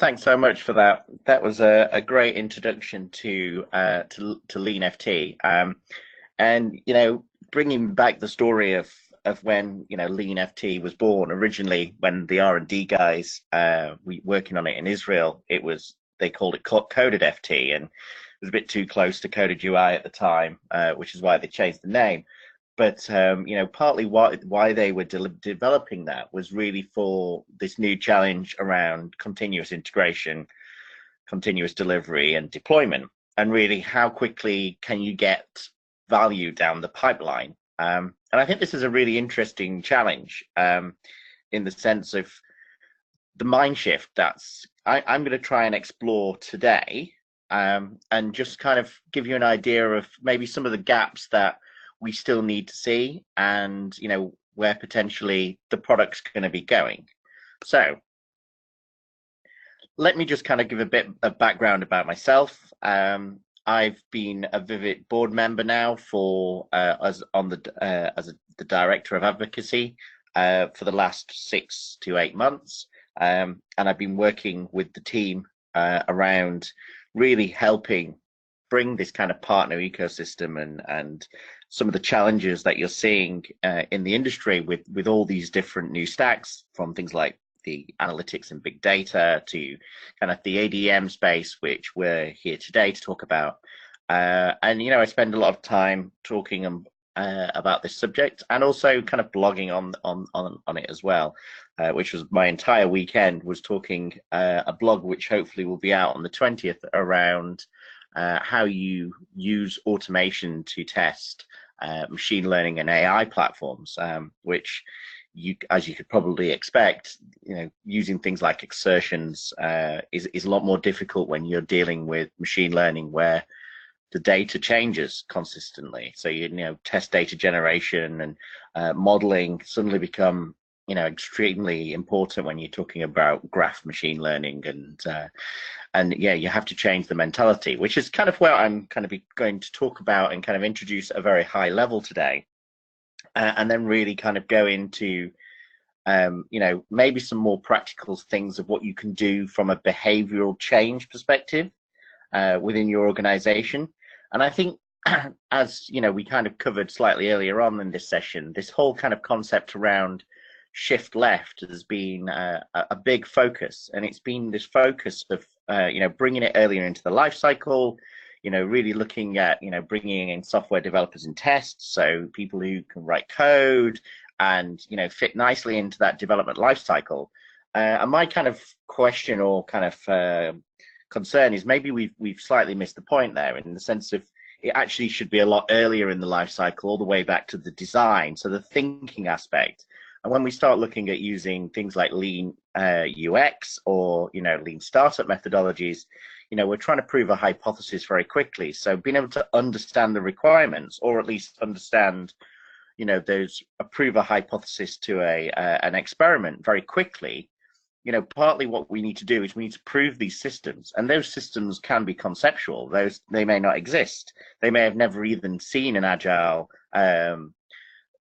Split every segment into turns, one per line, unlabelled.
Thanks so much for that. That was a great introduction to LeanFT. And bringing back the story of when LeanFT was born originally, when the R&D guys working on it in Israel, they called it coded FT, and it was a bit too close to coded UI at the time, which is why they changed the name. But partly why they were developing that was really for this new challenge around continuous integration, continuous delivery, and deployment, and really how quickly can you get value down the pipeline. And I think this is a really interesting challenge in the sense of the mind shift I'm going to try and explore today, and just kind of give you an idea of maybe some of the gaps that we still need to see, and where potentially the product's going to be going. So let me just kind of give a bit of background about myself. I've been a Vivit board member now as the director of advocacy for the last 6 to 8 months, and I've been working with the team around really helping bring this kind of partner ecosystem and some of the challenges that you're seeing in the industry with all these different new stacks, from things like the analytics and big data to kind of the ADM space, which we're here today to talk about. And I spend a lot of time talking about this subject, and also kind of blogging on it as well, which was my entire weekend was talking a blog which hopefully will be out on the 20th around how you use automation to test machine learning and AI platforms, which as you could probably expect, using things like exertions is a lot more difficult when you're dealing with machine learning, where the data changes consistently. So test data generation and modeling suddenly become extremely important when you're talking about graph machine learning, and yeah, you have to change the mentality, which is kind of where I'm kind of going to talk about and kind of introduce at a very high level today, and then really kind of go into maybe some more practical things of what you can do from a behavioral change perspective within your organization. And I think, as we kind of covered slightly earlier on in this session, this whole kind of concept around shift left has been a big focus, and it's been this focus of bringing it earlier into the life cycle, really looking at bringing in software developers and tests, so people who can write code and fit nicely into that development life cycle. And my kind of question or kind of concern is maybe we've slightly missed the point there, in the sense of it actually should be a lot earlier in the life cycle, all the way back to the design, so the thinking aspect. And when we start looking at using things like lean UX or lean startup methodologies, we're trying to prove a hypothesis very quickly. So being able to understand the requirements, or at least understand prove a hypothesis to an experiment very quickly. Partly what we need to do is we need to prove these systems, and those systems can be conceptual. They may not exist. They may have never even seen an agile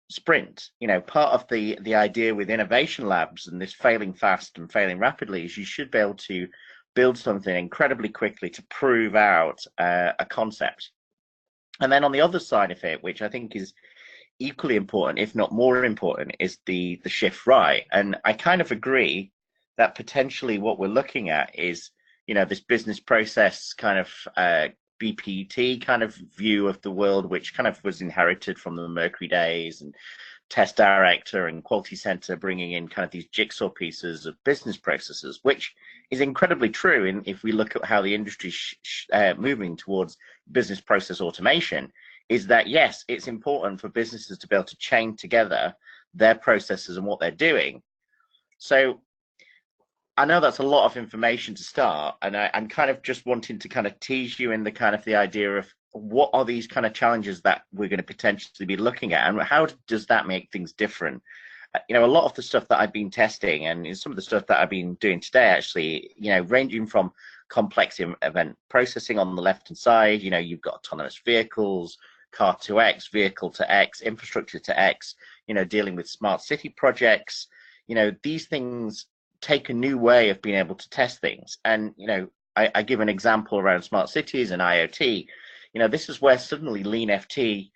sprint. Part of the idea with innovation labs and this failing fast and failing rapidly is you should be able to build something incredibly quickly to prove out a concept. And then on the other side of it, which I think is equally important, if not more important, is the shift right. And I kind of agree that potentially what we're looking at is this business process kind of BPT kind of view of the world, which kind of was inherited from the Mercury days, and Test Director and Quality Center bringing in kind of these jigsaw pieces of business processes, which is incredibly true if we look at how the industry is moving towards business process automation. Is that, yes, it's important for businesses to be able to chain together their processes and what they're doing. So I know that's a lot of information to start, and I'm kind of just wanting to kind of tease you in the idea of what are these kind of challenges that we're going to potentially be looking at, and how does that make things different. A lot of the stuff that I've been testing, and some of the stuff that I've been doing today, actually, ranging from complex event processing on the left hand side, you've got autonomous vehicles, car to X, vehicle to X, infrastructure to X, dealing with smart city projects. These things take a new way of being able to test things. And, I give an example around smart cities and IoT. This is where suddenly LeanFT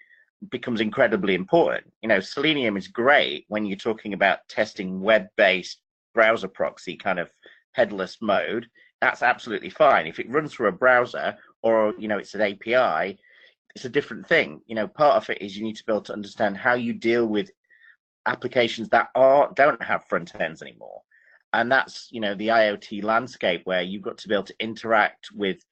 becomes incredibly important. Selenium is great when you're talking about testing web-based browser proxy kind of headless mode. That's absolutely fine. If it runs through a browser or, it's an API, it's a different thing. Part of it is you need to be able to understand how you deal with applications that don't have front ends anymore. And that's, the IoT landscape where you've got to be able to interact with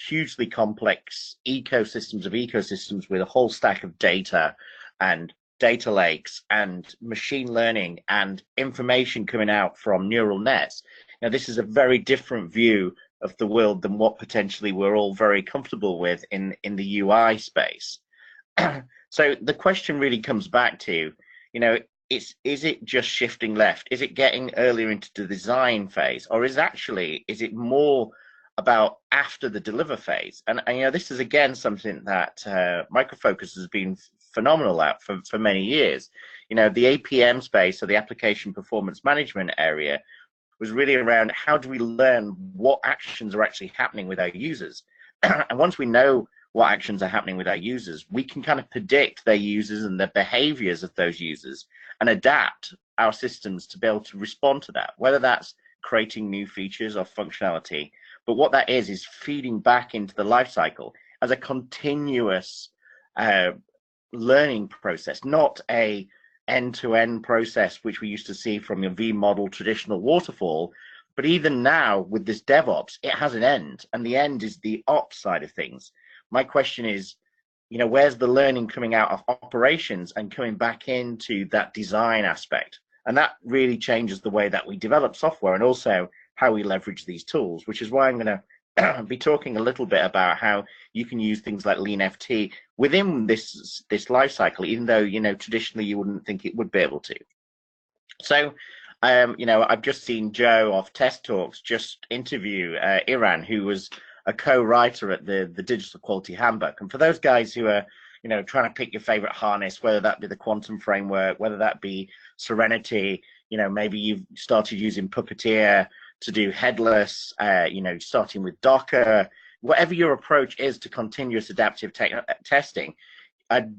hugely complex ecosystems with a whole stack of data and data lakes and machine learning and information coming out from neural nets. Now, this is a very different view of the world than what potentially we're all very comfortable with in the UI space. So the question really comes back to, is it just shifting left? Is it getting earlier into the design phase, or is it more about after the deliver phase? And this is again something that Micro Focus has been phenomenal at for many years. The APM space, or the application performance management area, was really around how do we learn what actions are actually happening with our users. And once we know what actions are happening with our users, we can kind of predict their users and the behaviors of those users and adapt our systems to be able to respond to that, whether that's creating new features or functionality. But what that is feeding back into the life cycle as a continuous learning process, not a end-to-end process, which we used to see from your V model traditional waterfall. But even now with this DevOps, it has an end, and the end is the ops side of things. My question is, where's the learning coming out of operations and coming back into that design aspect? And that really changes the way that we develop software and also how we leverage these tools, which is why I'm going to be talking a little bit about how you can use things like LeanFT within this life cycle, even though, traditionally you wouldn't think it would be able to. So, I've just seen Joe of Test Talks just interview Iran, who was a co-writer at the Digital Quality Handbook. And for those guys who are, trying to pick your favorite harness, whether that be the quantum framework, whether that be Serenity, maybe you've started using Puppeteer to do headless, starting with Docker, whatever your approach is to continuous adaptive testing, I'd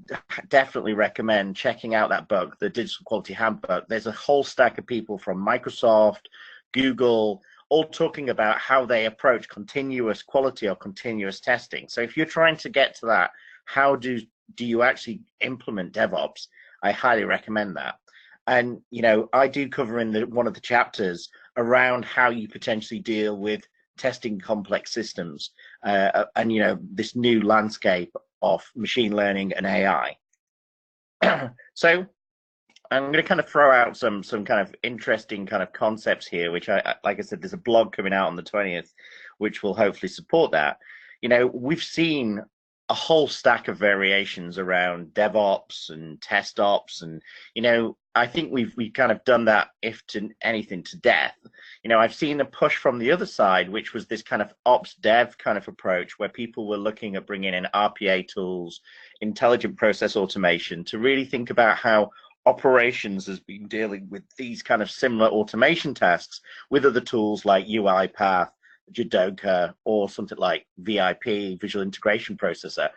definitely recommend checking out that book, the Digital Quality Handbook. There's a whole stack of people from Microsoft, Google, all talking about how they approach continuous quality or continuous testing. So if you're trying to get to that, how do you actually implement DevOps? I highly recommend that. And, I do cover in one of the chapters around how you potentially deal with testing complex systems and, this new landscape of machine learning and AI. So I'm going to kind of throw out some kind of interesting kind of concepts here, which like I said, there's a blog coming out on the 20th, which will hopefully support that. We've seen a whole stack of variations around DevOps and test ops, and I think we've kind of done that, if to anything, to death. I've seen a push from the other side, which was this kind of ops dev kind of approach, where people were looking at bringing in RPA tools, intelligent process automation, to really think about how operations has been dealing with these kind of similar automation tasks with other tools like UiPath, Jidoka, or something like VIP, Visual Integration Processor.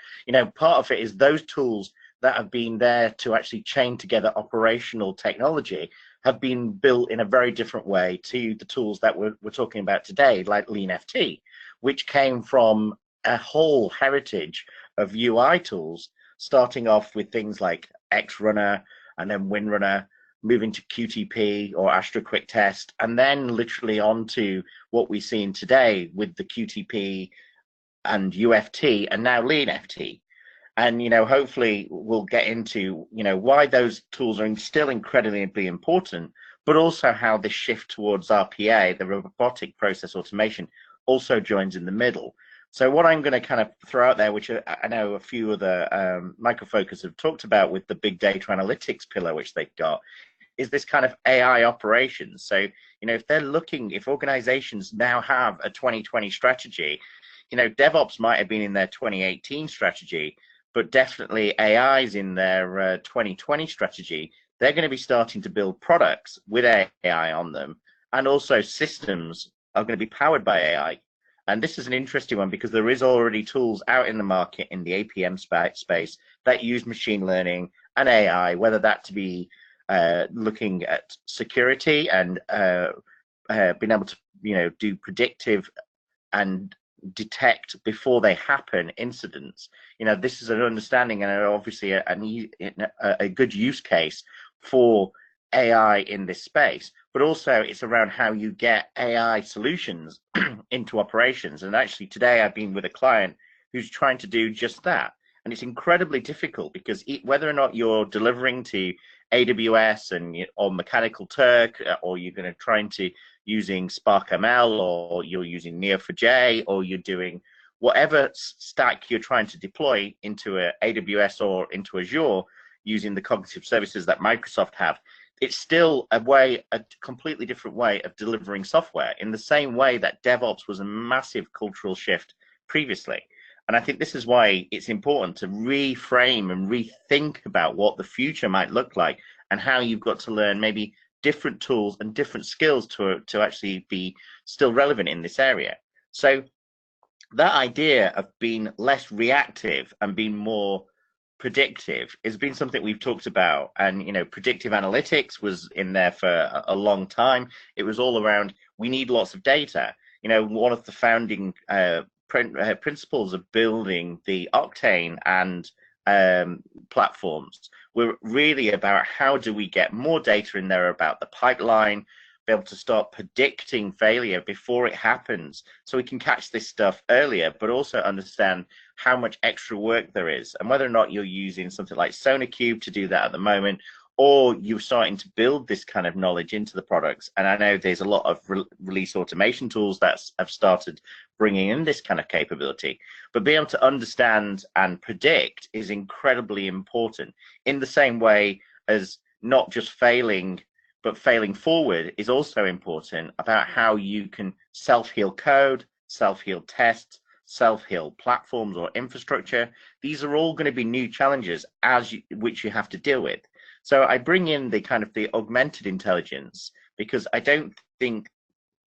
Part of it is those tools that have been there to actually chain together operational technology have been built in a very different way to the tools that we're talking about today, like LeanFT, which came from a whole heritage of UI tools, starting off with things like XRunner and then WinRunner, moving to QTP or Astra Quick Test, and then literally onto what we're seeing today with the QTP and UFT and now LeanFT. And, hopefully we'll get into, why those tools are still incredibly important, but also how this shift towards RPA, the robotic process automation, also joins in the middle. So what I'm going to kind of throw out there, which I know a few of the Micro Focus have talked about with the big data analytics pillar, which they've got, is this kind of AI operations. So, if organizations now have a 2020 strategy, DevOps might have been in their 2018 strategy, but definitely AI is in their 2020 strategy. They're going to be starting to build products with AI on them and also systems are going to be powered by AI. And this is an interesting one because there is already tools out in the market in the APM space that use machine learning and AI, whether that to be looking at security and being able to, do predictive and detect before they happen incidents. This is an understanding and obviously a good use case for AI in this space, but also it's around how you get AI solutions into operations. And actually today I've been with a client who's trying to do just that. And it's incredibly difficult because whether or not you're delivering to AWS or Mechanical Turk, or you're going to try to using Spark ML, or you're using Neo4j, or you're doing whatever stack you're trying to deploy into a AWS or into Azure using the cognitive services that Microsoft have, it's still a completely different way of delivering software, in the same way that DevOps was a massive cultural shift previously. And I think this is why it's important to reframe and rethink about what the future might look like, and how you've got to learn maybe different tools and different skills to actually be still relevant in this area. So that idea of being less reactive and being more predictive has been something we've talked about. And predictive analytics was in there for a long time. It was all around, we need lots of data. One of the founding principles of building the Octane and platforms were really about how do we get more data in there about the pipeline, be able to start predicting failure before it happens, so we can catch this stuff earlier, but also understand how much extra work there is, and whether or not you're using something like SonarQube to do that at the moment, or you're starting to build this kind of knowledge into the products. And I know there's a lot of release automation tools that have started bringing in this kind of capability. But being able to understand and predict is incredibly important, in the same way as not just failing, but failing forward is also important, about how you can self-heal code, self-heal tests, self-heal platforms or infrastructure. These are all going to be new challenges which you have to deal with. So I bring in the kind of the augmented intelligence, because I don't think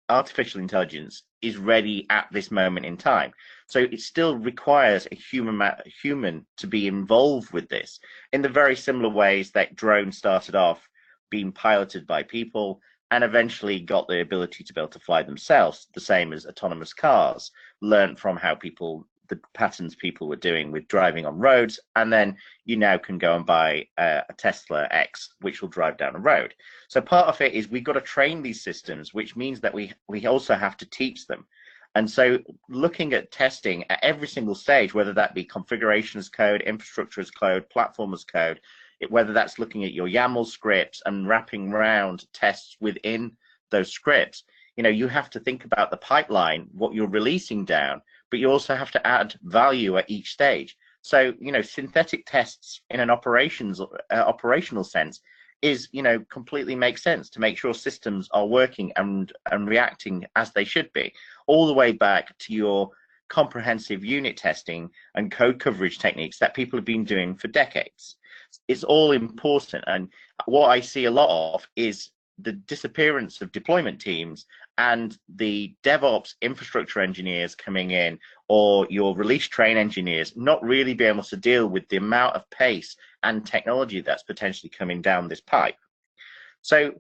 artificial intelligence is ready at this moment in time. So it still requires a human to be involved with this, in the very similar ways that drones started off being piloted by people and eventually got the ability to be able to fly themselves, the same as autonomous cars learned from how the patterns people were doing with driving on roads, and then you now can go and buy a Tesla X, which will drive down a road. So part of it is we've got to train these systems, which means that we also have to teach them. And so looking at testing at every single stage, whether that be configuration as code, infrastructure as code, platform as code, whether that's looking at your YAML scripts and wrapping around tests within those scripts, you have to think about the pipeline, what you're releasing down, but you also have to add value at each stage. So, synthetic tests in an operational sense is, completely makes sense to make sure systems are working and reacting as they should be, all the way back to your comprehensive unit testing and code coverage techniques that people have been doing for decades. It's all important. And what I see a lot of is the disappearance of deployment teams and the DevOps infrastructure engineers coming in, or your release train engineers, not really being able to deal with the amount of pace and technology that's potentially coming down this pipe. So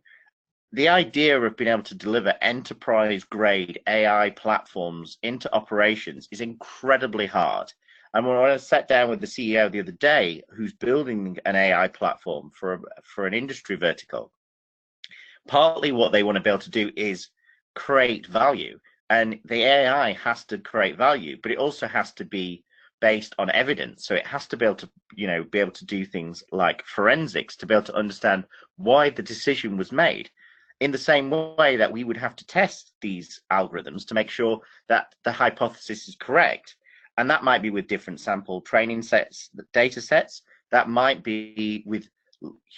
the idea of being able to deliver enterprise grade AI platforms into operations is incredibly hard. And when I sat down with the CEO the other day, who's building an AI platform for an industry vertical, partly what they want to be able to do is create value, and the AI has to create value, but it also has to be based on evidence. So it has to be able to, be able to do things like forensics, to be able to understand why the decision was made, in the same way that we would have to test these algorithms to make sure that the hypothesis is correct. And that might be with different sample training sets, data sets. That might be with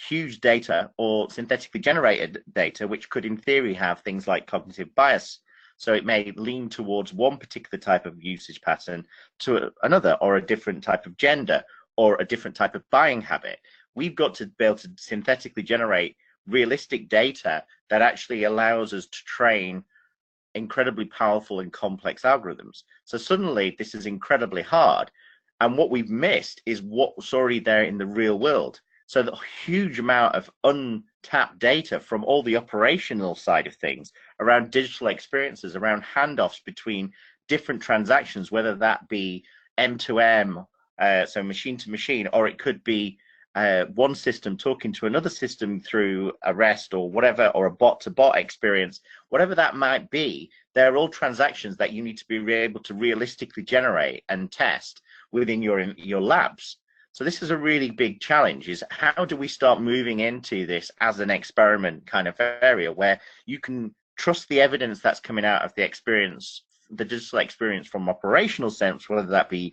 huge data or synthetically generated data, which could in theory have things like cognitive bias. So it may lean towards one particular type of usage pattern to another, or a different type of gender, or a different type of buying habit. We've got to be able to synthetically generate realistic data that actually allows us to train incredibly powerful and complex algorithms. So suddenly this is incredibly hard. And what we've missed is what's already there in the real world. So the huge amount of untapped data from all the operational side of things around digital experiences, around handoffs between different transactions, whether that be M2M, so machine to machine, or it could be one system talking to another system through a REST or whatever, or a bot to bot experience, whatever that might be. They're all transactions that you need to be able to realistically generate and test within your labs. So this is a really big challenge, is how do we start moving into this as an experiment kind of area where you can trust the evidence that's coming out of the experience, the digital experience from operational sense, whether that be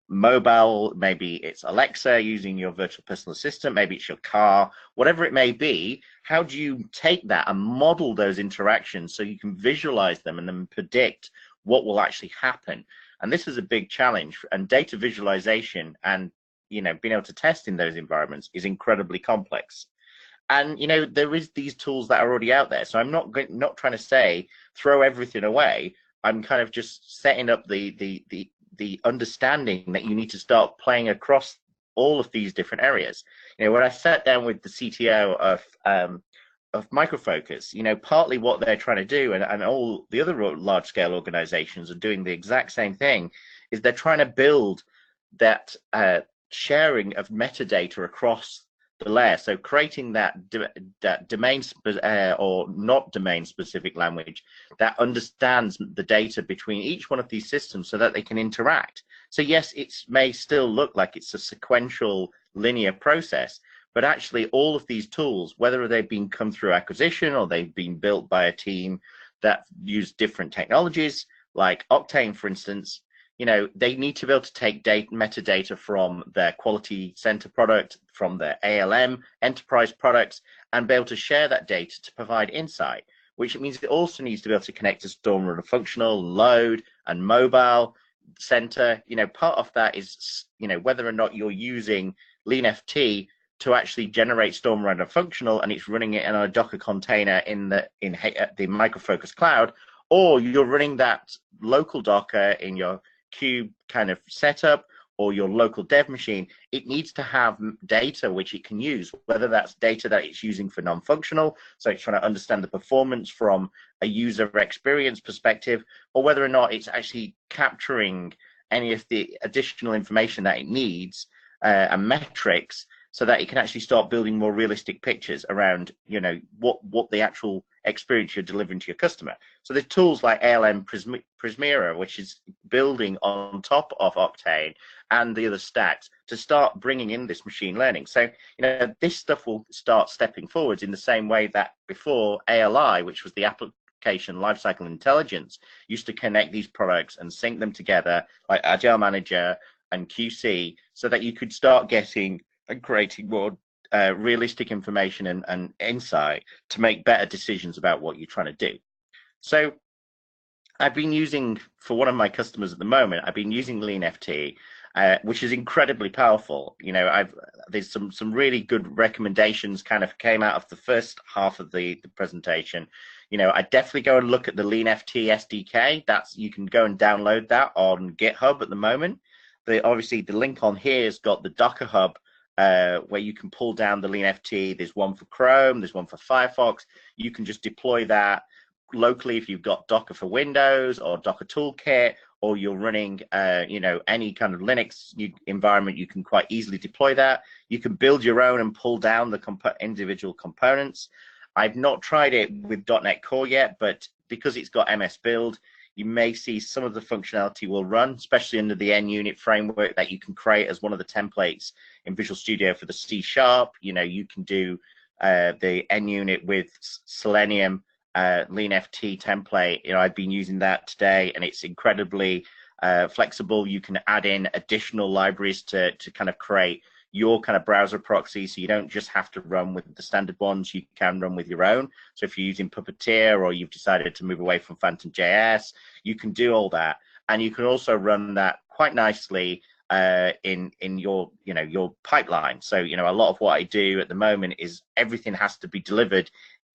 mobile, maybe it's Alexa using your virtual personal assistant, maybe it's your car, whatever it may be. How do you take that and model those interactions so you can visualize them and then predict what will actually happen? And this is a big challenge, and data visualization and being able to test in those environments is incredibly complex. And there is these tools that are already out there, so I'm not trying to say throw everything away. I'm kind of just setting up the understanding that you need to start playing across all of these different areas. When I sat down with the CTO of Micro Focus, partly what they're trying to do, and all the other large scale organizations are doing the exact same thing, is they're trying to build that sharing of metadata across the layer. So creating that domain or not domain specific language that understands the data between each one of these systems so that they can interact. So yes, it may still look like it's a sequential linear process, but actually all of these tools, whether they've been come through acquisition or they've been built by a team that use different technologies, like Octane, for instance, they need to be able to take metadata from their quality center product, from their ALM enterprise products, and be able to share that data to provide insight, which means it also needs to be able to connect to Storm Runner Functional, Load, and Mobile Center. Part of that is, whether or not you're using LeanFT to actually generate Storm Runner Functional and it's running it in a Docker container in the Micro Focus cloud, or you're running that local Docker in your Cube kind of setup or your local dev machine. It needs to have data which it can use, whether that's data that it's using for non-functional, so it's trying to understand the performance from a user experience perspective, or whether or not it's actually capturing any of the additional information that it needs and metrics, so that it can actually start building more realistic pictures around what the actual experience you're delivering to your customer. So there's tools like ALM Prismera, which is building on top of Octane and the other stacks to start bringing in this machine learning. So this stuff will start stepping forwards in the same way that before ALI, which was the application lifecycle intelligence, used to connect these products and sync them together like Agile Manager and QC, so that you could start getting and creating more realistic information and insight to make better decisions about what you're trying to do. So I've been using, for one of my customers at the moment, I've been using LeanFT, which is incredibly powerful. There's some really good recommendations kind of came out of the first half of the presentation. I definitely go and look at the LeanFT SDK. You can go and download that on GitHub at the moment. Obviously the link on here has got the Docker Hub, where you can pull down the LeanFT. There's one for Chrome, there's one for Firefox. You can just deploy that locally if you've got Docker for Windows or Docker Toolkit, or you're running any kind of Linux environment. You can quite easily deploy that. You can build your own and pull down the individual components. I've not tried it with .NET Core yet, but because it's got MS Build, you may see some of the functionality will run, especially under the NUnit framework that you can create as one of the templates in Visual Studio for the C#. You can do the NUnit with Selenium LeanFT template. I've been using that today, and it's incredibly flexible. You can add in additional libraries to kind of create your kind of browser proxy, so you don't just have to run with the standard ones. You can run with your own. So if you're using Puppeteer, or you've decided to move away from Phantom.js, you can do all that, and you can also run that quite nicely in your your pipeline. So a lot of what I do at the moment is everything has to be delivered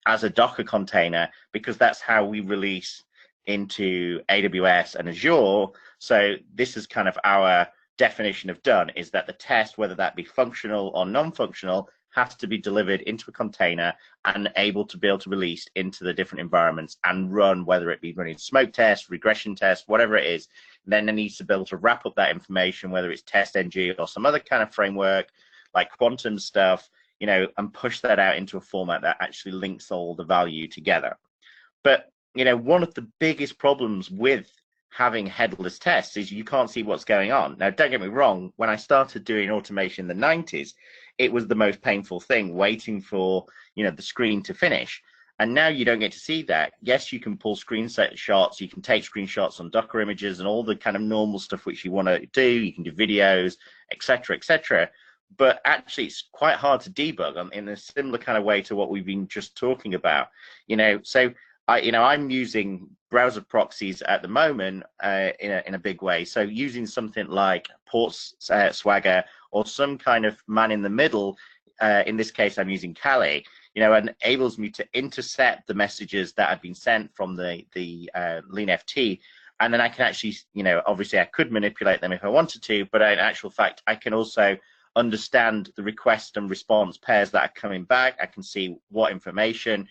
as a Docker container, because that's how we release into AWS and Azure. So this is kind of our definition of done, is that the test, whether that be functional or non-functional, has to be delivered into a container and be able to release into the different environments and run, whether it be running smoke tests, regression tests, whatever it is. Then it needs to be able to wrap up that information, whether it's TestNG or some other kind of framework like quantum stuff, and push that out into a format that actually links all the value together. But one of the biggest problems with having headless tests is you can't see what's going on. Now, don't get me wrong, when I started doing automation in the 90s, it was the most painful thing, waiting for the screen to finish. And now you don't get to see that. Yes, you can pull screenshots, you can take screenshots on Docker images and all the kind of normal stuff which you want to do. You can do videos, etc., etc. But actually, it's quite hard to debug in a similar kind of way to what we've been just talking about. So I'm using browser proxies at the moment in a big way. So using something like Swagger or some kind of man in the middle. In this case, I'm using Kali. Enables me to intercept the messages that have been sent from the LeanFT, and then I can actually, obviously I could manipulate them if I wanted to, but in actual fact, I can also understand the request and response pairs that are coming back. I can see what information,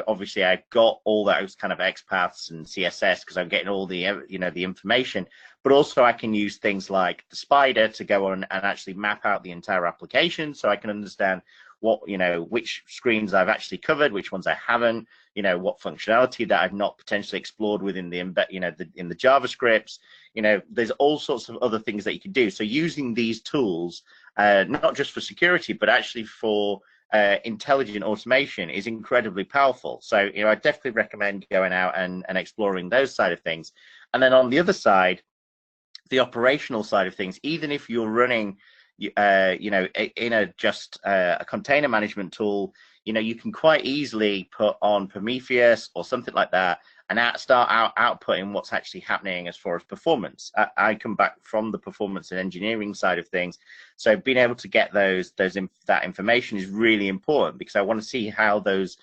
obviously I've got all those kind of XPaths and CSS because I'm getting all the, the information, but also I can use things like the spider to go on and actually map out the entire application, so I can understand what, which screens I've actually covered, which ones I haven't, what functionality that I've not potentially explored within the in the JavaScripts. There's all sorts of other things that you can do. So using these tools, not just for security, but actually for intelligent automation, is incredibly powerful. So, I definitely recommend going out and exploring those side of things. And then on the other side, the operational side of things, even if you're running in a container management tool, you can quite easily put on Prometheus or something like that and start outputting what's actually happening as far as performance. I come back from the performance and engineering side of things, so being able to get that information is really important, because I want to see how those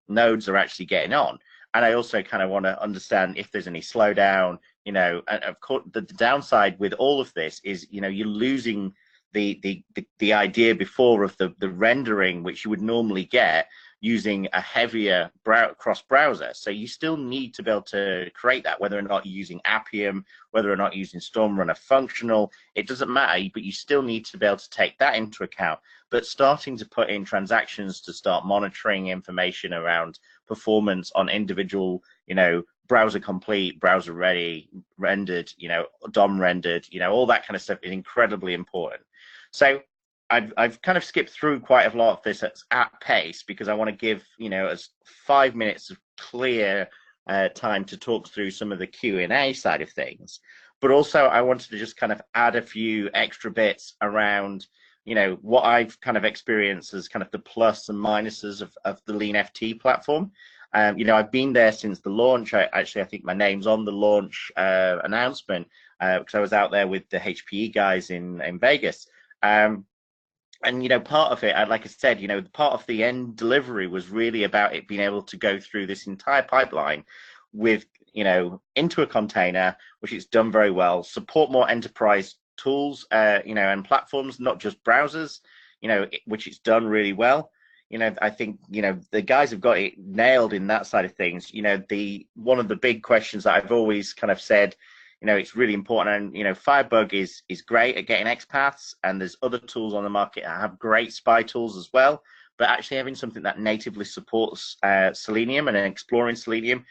nodes are actually getting on. And I also kind of want to understand if there's any slowdown, and of course the downside with all of this is, you're losing the idea before of the rendering which you would normally get using a heavier cross browser. So you still need to be able to create that, whether or not you're using Appium, whether or not you're using Stormrunner functional, it doesn't matter, but you still need to be able to take that into account. But starting to put in transactions to start monitoring information around performance on individual, browser complete, browser ready, rendered, DOM rendered, all that kind of stuff is incredibly important. So I've kind of skipped through quite a lot of this at pace, because I want to give, us 5 minutes of clear time to talk through some of the Q&A side of things. But also I wanted to just kind of add a few extra bits around, what I've kind of experienced as kind of the plus and minuses of the LeanFT platform. I've been there since the launch. I think my name's on the launch announcement, because I was out there with the HPE guys in Vegas. And part of it, like I said, part of the end delivery was really about it being able to go through this entire pipeline with, into a container, which it's done very well, support more enterprise tools, and platforms, not just browsers, which it's done really well. I think, the guys have got it nailed in that side of things. One of the big questions that I've always kind of said, it's really important, and Firebug is great at getting XPaths, and there's other tools on the market that have great spy tools as well, but actually having something that natively supports Selenium and exploring Selenium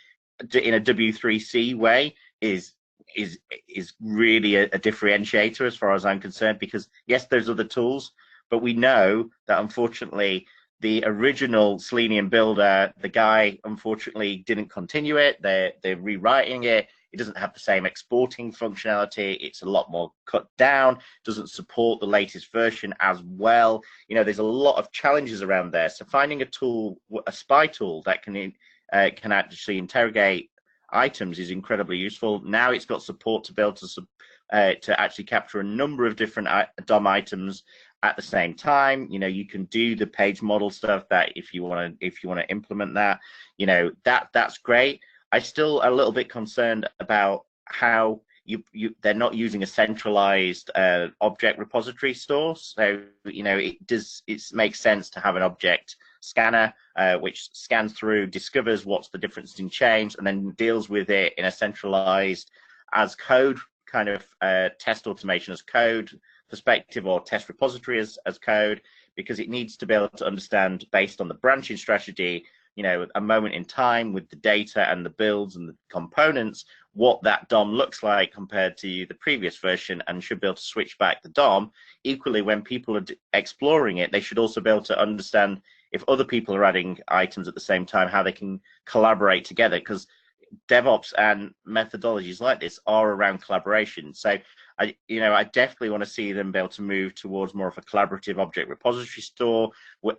in a W3C way is really a differentiator as far as I'm concerned, because yes, there's other tools, but we know that unfortunately the original Selenium builder, the guy unfortunately didn't continue it. They're rewriting it. It doesn't have the same exporting functionality. It's a lot more cut down, doesn't support the latest version as well. There's a lot of challenges around there. So finding a tool, a spy tool that can actually interrogate items is incredibly useful. Now it's got support to be able to to actually capture a number of different DOM items at the same time. You know, you can do the page model stuff that if you want to implement that, you know, that's great. I'm still a little bit concerned about how they're not using a centralized object repository store. So, you know, it makes sense to have an object scanner which scans through, discovers what's the difference in change, and then deals with it in a centralized as code kind of test automation as code perspective, or test repository as code, because it needs to be able to understand, based on the branching strategy, you know, a moment in time with the data and the builds and the components, what that DOM looks like compared to the previous version, and should be able to switch back the DOM. Equally, when people are exploring it, they should also be able to understand if other people are adding items at the same time, how they can collaborate together, because DevOps and methodologies like this are around collaboration. So I definitely want to see them be able to move towards more of a collaborative object repository store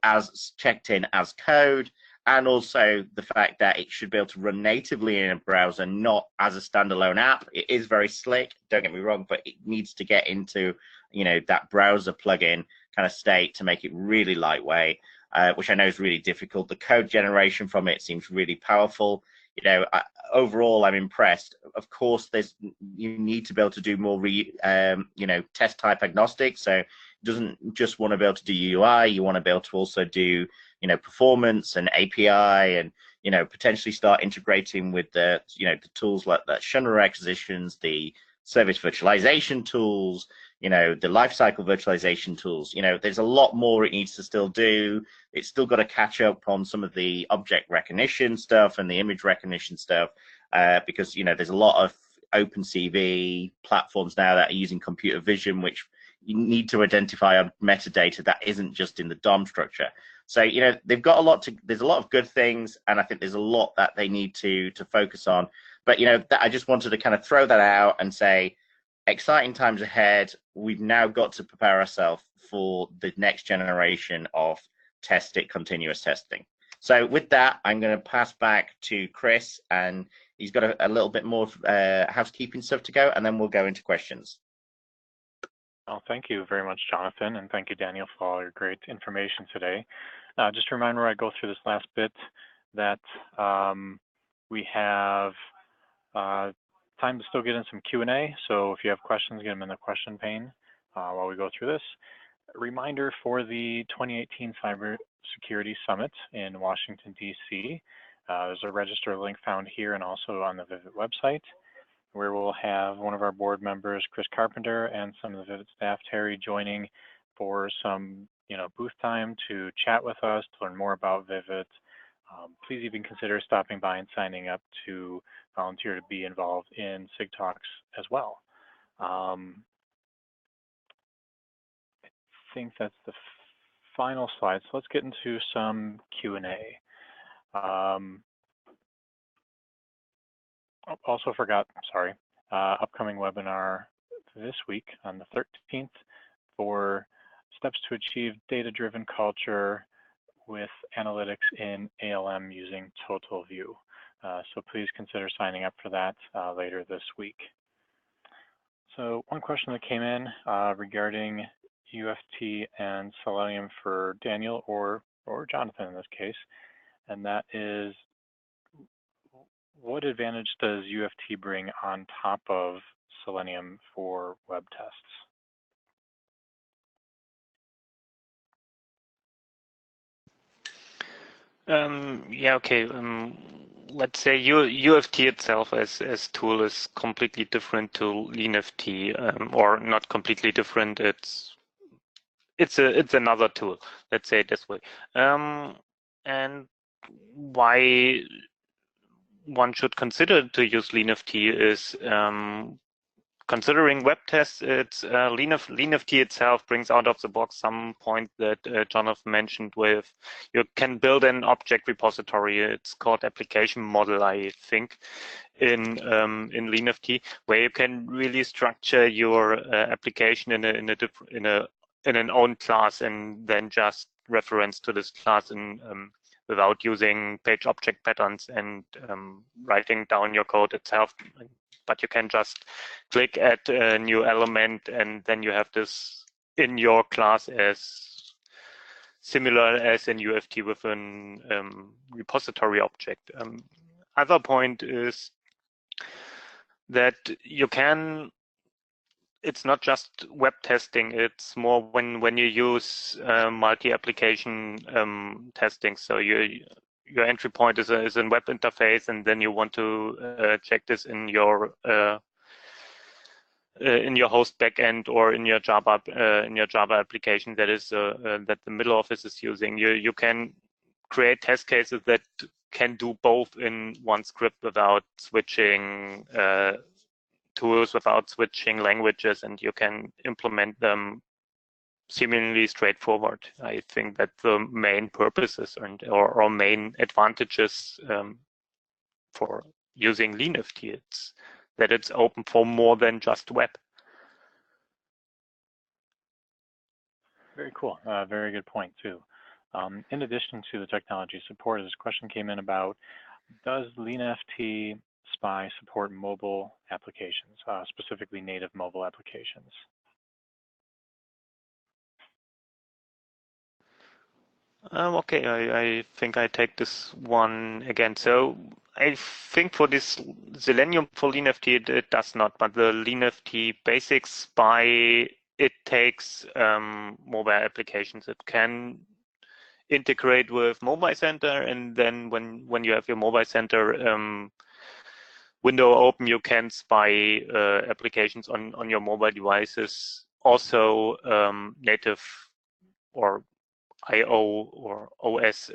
as checked in as code, and also the fact that it should be able to run natively in a browser, not as a standalone app. It is very slick, don't get me wrong, but it needs to get into, you know, that browser plugin kind of state to make it really lightweight, which I know is really difficult. The code generation from it seems really powerful. You know, overall, I'm impressed. Of course, you need to be able to do more, test type agnostic. So it doesn't just want to be able to do UI. You want to be able to also do, you know, performance and API, and, you know, potentially start integrating with the, you know, the tools like that Shunner requisitions, the service virtualization tools, you know, the lifecycle virtualization tools. You know, there's a lot more it needs to still do. It's still got to catch up on some of the object recognition stuff and the image recognition stuff, because, you know, there's a lot of OpenCV platforms now that are using computer vision, which you need to identify metadata that isn't just in the DOM structure. So, you know, they've got there's a lot of good things, and I think there's a lot that they need to focus on. But, you know, I just wanted to kind of throw that out and say, exciting times ahead. We've now got to prepare ourselves for the next generation of continuous testing. So with that, I'm going to pass back to Chris, and he's got a little bit more housekeeping stuff to go, and then we'll go into questions.
Well, thank you very much, Jonathan, and thank you, Daniel, for all your great information today. Just a reminder, I go through this last bit, that we have time to still get in some Q&A. So if you have questions, get them in the question pane while we go through this. A reminder for the 2018 Cybersecurity Summit in Washington, D.C. There's a register link found here and also on the Vivit website, where we'll have one of our board members, Chris Carpenter, and some of the Vivit staff, Terry, joining for some, you know, booth time to chat with us, to learn more about Vivit. Please even consider stopping by and signing up to volunteer to be involved in SIG Talks as well. I think that's the final slide. So let's get into some Q&A. Also forgot, sorry, upcoming webinar this week on the 13th for steps to achieve data-driven culture with analytics in ALM using Total View. So please consider signing up for that later this week. So one question that came in regarding UFT and Selenium for Daniel or Jonathan in this case, and that is, what advantage does UFT bring on top of Selenium for web tests?
Yeah, okay. Let's say UFT itself as tool is completely different to LeanFT, or not completely different. It's another tool. Let's say it this way. And why one should consider to use LeanFT is considering web tests. It's LeanFT itself brings out of the box some point that Jonathan mentioned, with you can build an object repository. It's called application model, I think, in LeanFT, where you can really structure your application in an own class, and then just reference to this class in without using page object patterns and writing down your code itself. but you can just click at a new element, and then you have this in your class as similar as in UFT with an repository object. Other point is that you can, it's not just web testing, it's more when you use multi-application testing. So your entry point is a web interface, and then you want to check this in your host backend or in your Java application that is that the middle office is using. You can create test cases that can do both in one script without switching tools, without switching languages, and you can implement them seemingly straightforward. I think that the main purposes or main advantages for using LeanFT, it's that it's open for more than just web.
Very cool. Very good point too. In addition to the technology support, this question came in about, does LeanFT SPI support mobile applications, specifically native mobile applications?
Okay, I think I take this one again. So I think for this Selenium for LeanFT, it does not, but the LeanFT basics SPI, it takes mobile applications. It can integrate with Mobile Center, and then when you have your Mobile Center window open, you can spy applications on your mobile devices, also native or IO or OS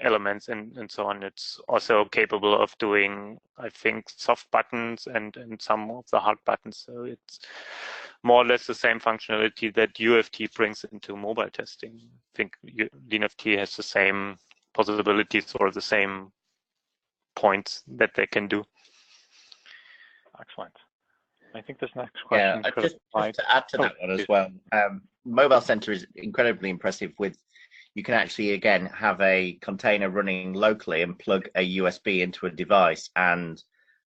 elements and so on. It's also capable of doing, I think, soft buttons and some of the hard buttons. So it's more or less the same functionality that UFT brings into mobile testing. I think LeanFT has the same possibilities or the same points that they can do.
Excellent. I think this next question could
just to add to that one as well. Mobile Center is incredibly impressive. You can actually again have a container running locally and plug a USB into a device and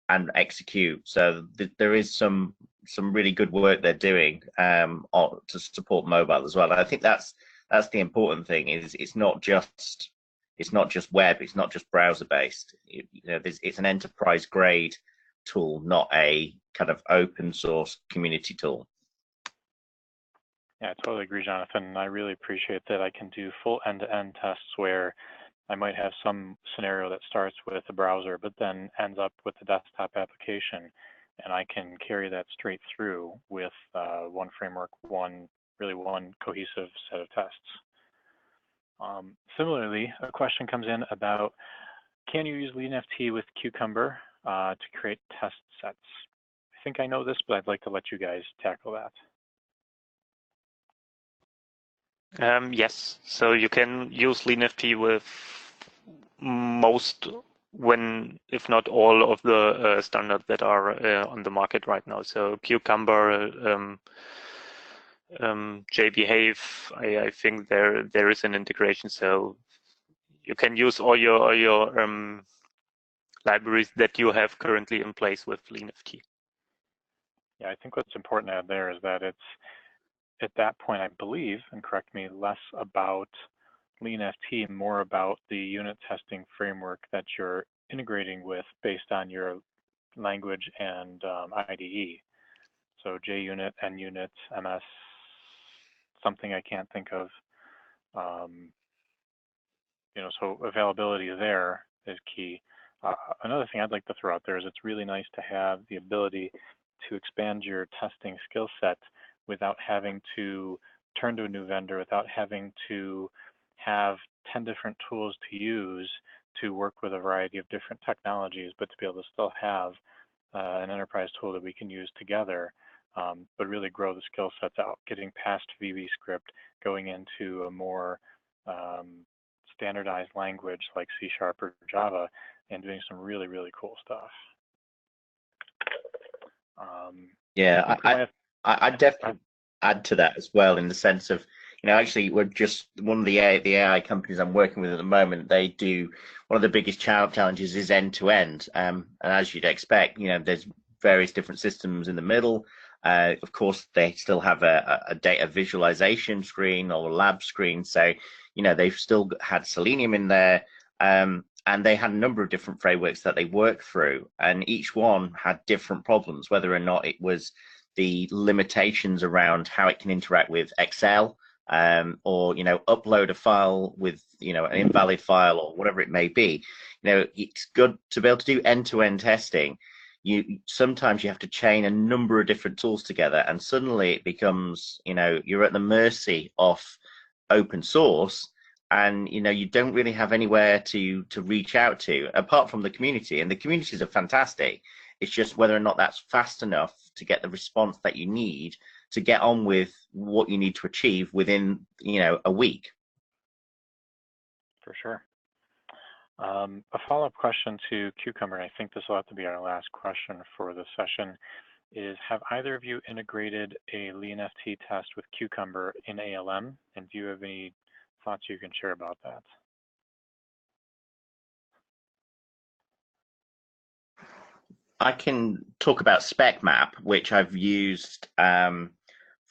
execute. So there is some really good work they're doing to support mobile as well. And I think that's the important thing. Is it's not just web, it's not just browser based. It's an enterprise grade tool, not a kind of open source community tool.
Yeah, I totally agree, Jonathan. I really appreciate that I can do full end-to-end tests where I might have some scenario that starts with a browser, but then ends up with the desktop application, and I can carry that straight through with one framework, one cohesive set of tests. Similarly, a question comes in about, can you use LeanFT with Cucumber to create test sets? I think I know this, but I'd like to let you guys tackle that.
Yes, so you can use LeanFT with most, if not all, of the standards that are on the market right now. So Cucumber, JBehave, I think there is an integration. So you can use all your libraries that you have currently in place with LeanFT.
Yeah, I think what's important to add there is that it's, at that point, I believe, and correct me, less about LeanFT, more about the unit testing framework that you're integrating with based on your language and IDE. So JUnit, NUnit, MS, something I can't think of. So availability there is key. Another thing I'd like to throw out there is it's really nice to have the ability to expand your testing skill set without having to turn to a new vendor, without having to have 10 different tools to use to work with a variety of different technologies, but to be able to still have an enterprise tool that we can use together, but really grow the skill sets out, getting past VB script, going into a more standardized language like C# or Java, and doing some really, really cool stuff.
Yeah, I definitely add to that as well, in the sense of, actually we're just one of the AI companies I'm working with at the moment. They do, one of the biggest challenges is end to end, and as you'd expect, there's various different systems in the middle. Of course, they still have a data visualization screen or a lab screen. So, they've still had Selenium in there. And they had a number of different frameworks that they worked through, and each one had different problems, whether or not it was the limitations around how it can interact with Excel, or upload a file with an invalid file or whatever it may be. It's good to be able to do end-to-end testing. Sometimes you have to chain a number of different tools together, and suddenly it becomes you're at the mercy of open source, and you don't really have anywhere to reach out to apart from the community, and the communities are fantastic. It's just whether or not that's fast enough to get the response that you need to get on with what you need to achieve within a week.
For sure. A follow-up question to Cucumber, and I think this will have to be our last question for the session, is have either of you integrated a LeanFT test with Cucumber in ALM, and do you have any thoughts you can share about that?
I can talk about SpecMap, which I've used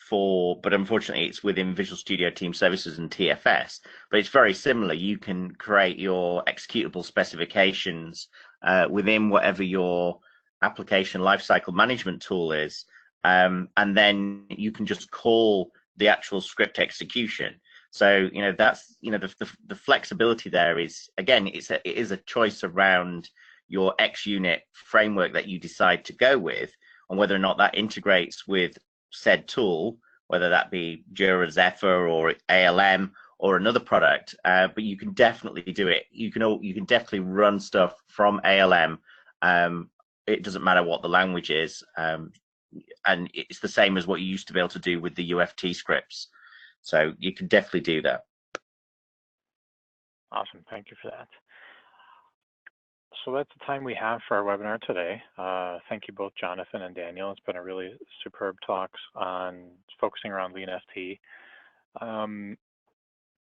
but unfortunately it's within Visual Studio Team Services and TFS, but it's very similar. You can create your executable specifications within whatever your application lifecycle management tool is, and then you can just call the actual script execution. So that's the flexibility there is, again, it is a choice around your XUnit framework that you decide to go with, and whether or not that integrates with said tool, whether that be Jira Zephyr or ALM or another product. But you can definitely do it. You can definitely run stuff from ALM. It doesn't matter what the language is, and it's the same as what you used to be able to do with the UFT scripts. So you can definitely do that.
Awesome, thank you for that. So that's the time we have for our webinar today. Thank you both, Jonathan and Daniel. It's been a really superb talks on focusing around LeanFT.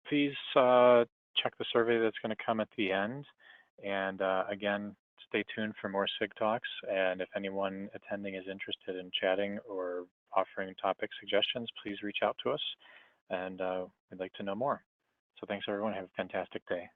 Please check the survey that's going to come at the end. And again, stay tuned for more SIG talks. And if anyone attending is interested in chatting or offering topic suggestions, please reach out to us. And we'd like to know more. So thanks, everyone. Have a fantastic day.